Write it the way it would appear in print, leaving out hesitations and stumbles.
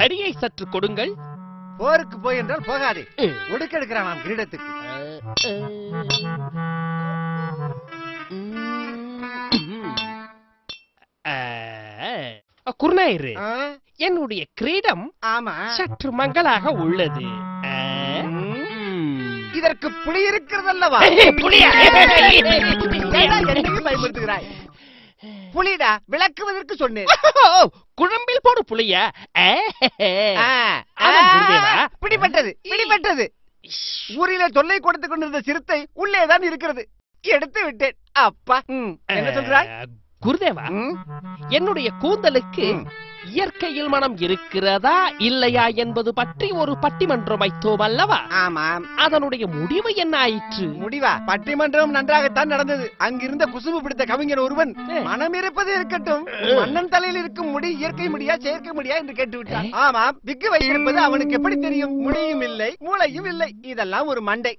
தடியை சற்று கொடுங்கள். போருக்கு போய் என்றால் போகாதே, ஒடுக்கெடுக்கிறான் நாம் கிரீடத்துக்கு. குருநாயரு, என்னுடைய கிரீடம் ஆமா சற்று மங்களாக உள்ளது. இதற்கு புலி இருக்கிறதல்லவா? புலியா? என்னையும் பயன்படுத்துகிறாய். புலிடா, விளக்குவதற்கு சொன்னேன். குழம்பில் போடு புலியா? பிடிபட்டது பிடிபட்டது. ஊரிலே தொல்லை கொடுத்துக் கொண்டிருந்த சிறுத்தை உள்ளேதான் இருக்கிறது, எடுத்து விட்டேன். அப்பா, என்ன சொல்றாய்? குருதேவா, என்னுடைய கூந்தலுக்கு இயற்கையில் மனம் இருக்கிறதா இல்லையா என்பது பற்றி ஒரு பட்டிமன்றம் வைத்தோம் அல்லவா? ஆமாம். அதனுடைய முடிவு என்ன ஆயிற்று? முடிவா? பட்டிமன்றம் நன்றாகத்தான் நடந்தது. அங்கிருந்த குசும்பு பிடித்த கவிஞர் ஒருவன், மனம் இருப்பது இருக்கட்டும், மன்னன் தலையில் இருக்கும் முடி இயற்கை முடியா செயற்கை முடியா என்று கேட்டு விட்டான். ஆமாம், விக்கு வைத்திருப்பது அவனுக்கு எப்படி தெரியும்? முடியும் இல்லை, மூளையும் இல்லை. இதெல்லாம் ஒரு மண்டை.